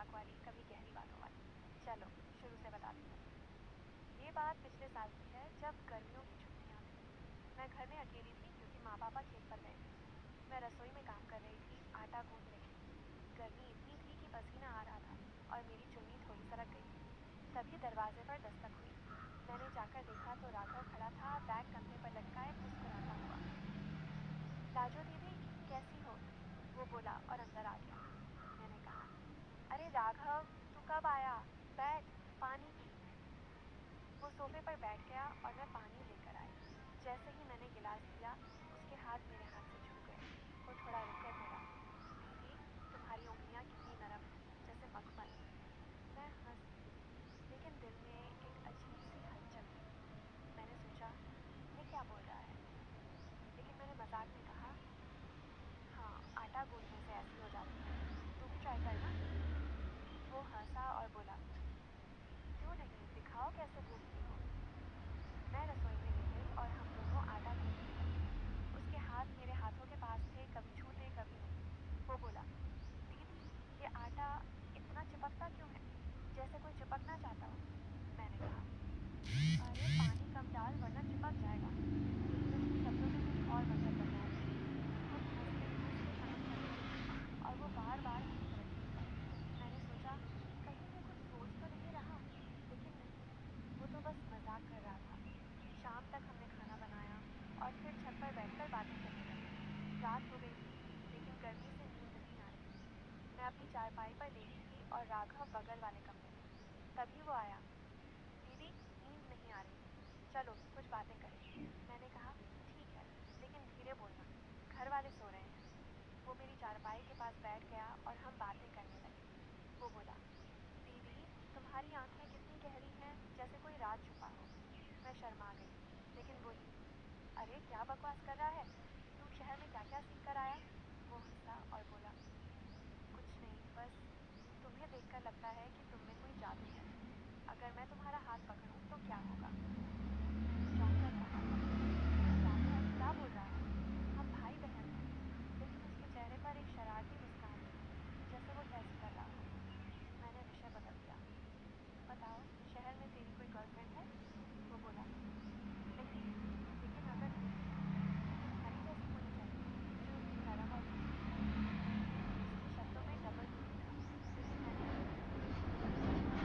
मजाक वाली, कभी गहरी बातों वाली। चलो शुरू से बताती हूँ। ये बात पिछले साल की है, जब गर्मियों की छुट्टियाँ थी। मैं घर में अकेली थी क्योंकि माँ पापा खेत पर गए थे। मैं रसोई में काम कर रही थी, आटा गूंद रही थी। गर्मी इतनी थी कि पसीना आ रहा था और मेरी चुन्नी थोड़ी सरक गई थी। तभी दरवाजे पर दस्तक हुई। मैंने जाकर देखा तो राघव खड़ा था, बैग कंधे पर लटकाए, मुस्कुराता हुआ। लाजो दीदी, कैसी हो? वो बोला और अंदर आ गया। मैंने कहा, अरे राघव, तू कब आया? बैठ, पानी पी। वो सोफे पर बैठ गया और मैं पानी लेकर आई। जैसे ही मैंने गिलास लिया, उसके हाथ मेरे हाथ से छू गए। वो थोड़ा रुककर बोला, दीदी, तुम्हारी उंगलियां कितनी नरम हैं, जैसे मखमल। मैं हंस दी, लेकिन दिल में एक अजीब सी हलचल थी। मैंने सोचा, ये क्या बोल रहा है? लेकिन मैंने मजाक में कहा, हाँ, आटा गूंदने से ऐसी हो जाती है, तू भी ट्राई करना। वो हंसा और बोला, क्यों नहीं, दिखाओ कैसे गूंदती हो। मैं रसोई में ले गई और हम दोनों आटा गूंदने लगे। उसके हाथ मेरे हाथों के पास थे, कभी छूते कभी नहीं। वो बोला, दीदी, ये आटा इतना चिपकता क्यों है, जैसे कोई चिपकना चाहता हो। मैंने कहा, अरे पानी कम डाल वरना चिपक जाएगा। लेकिन उसके शब्दों में कुछ और मतलब लग रहा था। हम हंसते हंसते खत्म कर गए और वो बार बार हंस रही थी। मैंने सोचा, कहीं वो कुछ सोच तो नहीं रहा, लेकिन नहीं, वो तो बस मजाक कर रहा था। शाम तक हमने खाना बनाया और फिर छत पर बैठकर बातें करने लगे। रात हो गई थी, लेकिन गर्मी से नींद नहीं आ रही थी। मैं अपनी चारपाई पर लेटी थी और राघव बगल वाले कमरे में। तभी वो आया। दीदी, नींद नहीं आ रही, चलो कुछ बातें करें। मैंने कहा, ठीक है, लेकिन धीरे बोलना, घर वाले सो रहे हैं। वो मेरी चारपाई के पास बैठ गया और हम बातें करने लगे। वो बोला, दीदी, तुम्हारी आंखें कितनी गहरी हैं, जैसे कोई राज छुपा हो। मैं शर्मा गई, लेकिन बोली, अरे क्या बकवास कर रहा है, तू शहर में क्या क्या सीख कर आया? वो हंसा और बोला, कुछ नहीं, बस तुम्हें देखकर लगता है कि तुम में कोई जादू है। अगर मैं तुम्हारा हाथ पकड़ूं तो क्या होगा? मैं चौंक कर रह गई, लेकिन राघव क्या बोल रहा है? हम भाई बहन हैं। लेकिन उसके चेहरे पर एक शरारती मुस्कान थी, जैसे वो टेस्ट कर रहा हो। मैंने विषय बदल दिया, बताओ, शहर में तेरी कोई गर्लफ्रेंड है? वो बोला, नहीं, लेकिन अगर थी तो तुम्हारी जैसी होनी चाहिए, जो इतनी नरम और मीठी हो। उसके शब्दों में डबल मीनिंग था, लेकिन मैंने नहीं लिया।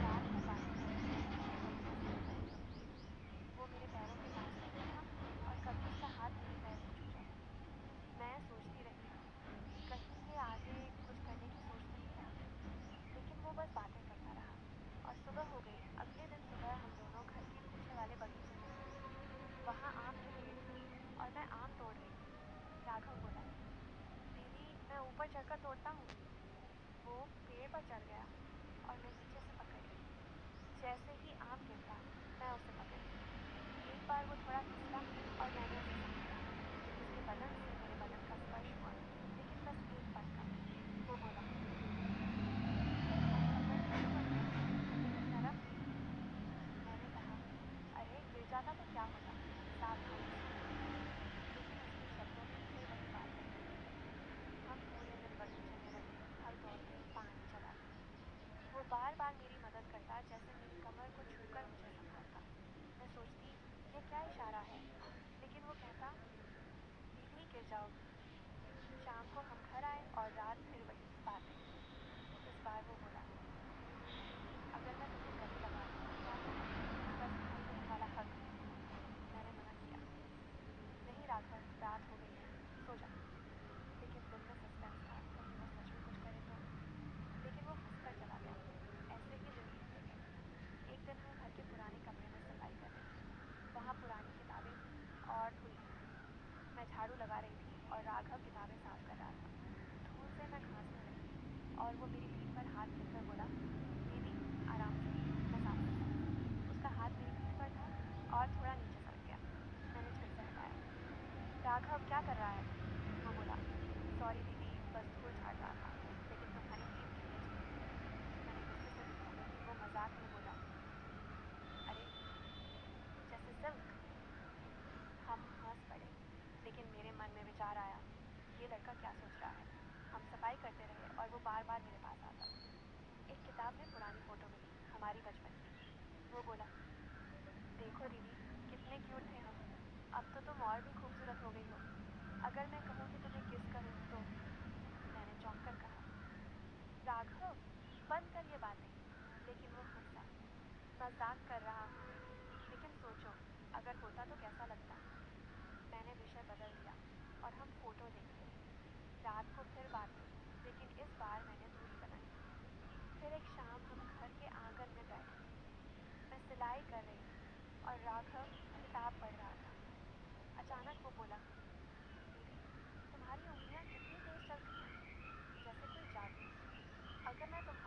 रात को बातें करते करते हम दोनों हंसने लगे। वो मेरे पैरों के पास बैठा था और कभी उसका हाथ मेरे पैर को छू जाता। मैं सोचती रही, कहीं ये आगे कुछ करने की सोच तो नहीं रहा। लेकिन वो बस बातें करता रहा और सुबह हो गई। अगले दिन सुबह हम दोनों घर के पीछे वाले बगीचे में गए। वहाँ आम के पेड़ थे और मैं आम तोड़ रही थी। राघव बोला, दीदी, मैं ऊपर चढ़कर तोड़ता हूँ। वो पेड़ पर चढ़ गया और मैं नीचे से पकड़ ली। जैसे ही आम गिरता, मैं उसे पकड़ ली। एक बार वो थोड़ा फिसला और मैंने उसे संभाला। उसके बदन से मेरे बदन का स्पर्श हुआ, लेकिन बस एक पल का। वो बोला, तुम्हारी पकड़ कैसी बड़ी है, कितनी नरम थी। मैंने कहा, अरे गिर जाता तो क्या होता, सावधानी से। लेकिन उसके शब्दों में फिर वही बात बची। हम पूरे दिन बगीचे में रहे, फल तोड़ते, पानी चलाते। वो बार बार मेरी मदद करता, जैसे मेरी कमर को छूकर मुझे संभालता। मैं सोचती, ये क्या इशारा है? लेकिन वो कहता, दीदी गिर जाओगी। शाम को हम घर आए और रात फिर वही बातें। इस बार वो बोला, दीदी, अगर मैं तुम्हें गले लगा लूं तो क्या कहोगी? बस भाई बहन वाला हक। मैंने मना किया, नहीं राघव, रात हो गई है, सो जा। लेकिन दिल में सस्पेंस था, कहीं वो सच में कुछ करे तो। लेकिन वो हंसकर चला गया। ऐसे ही दिन बीतते गए। एक दिन हम घर के पुराने कमरे में सफाई कर रहे थे। वहाँ पुरानी किताबें और धुल गई थी। मैं झाड़ू लगा रही थी और राघव किताबें साफ कर रहा था। धूल से मैं खांसने लगी और वो मेरी पीठ पर हाथ फेरकर बोला, दीदी आराम से, मैं साफ करता हूँ। उसका हाथ मेरी पीठ पर था और थोड़ा नीचे सरक गया। मैंने झट से हटाया। राघव क्या कर रहा है? वो बोला, सॉरी दीदी, बस धूल झाड़ रहा था, लेकिन तुम्हारी पीठ कितनी चिकनी है। मैंने गुस्से से देखा, लेकिन वो मजाक में बोला, अरे जैसे सिल्क। हम हंस पड़े, लेकिन मेरे मन में विचार आया, ये लड़का क्या सोच रहा है। हम सफाई करते रहे और वो बार बार मेरे पास आता। एक किताब में पुरानी फ़ोटो मिली, हमारी बचपन की। वो बोला, देखो दीदी, कितने क्यूट थे हम। अब तो तुम और भी खूबसूरत हो गई हो। अगर मैं कहूँ कि तुम्हें किस करूँ तो? मैंने चौंक कर कहा, राघव, बंद कर ये बातें। लेकिन वो हंसा। मजाक कर रहा हूँ मैं, लेकिन सोचो, अगर होता तो कैसा लगता। मैंने विषय बदल दिया और हम फोटो देखते रहे। रात को फिर बात हुई, लेकिन इस बार मैंने दूरी बनाई। फिर एक शाम हम घर के आंगन में बैठे थे। मैं सिलाई कर रही थी और राघव किताब पढ़ रहा था। अचानक वो बोला, दीदी, तुम्हारी उंगलियां कितनी तेज चलती हैं, जैसे कोई जादू। अगर मैं तुम्हारे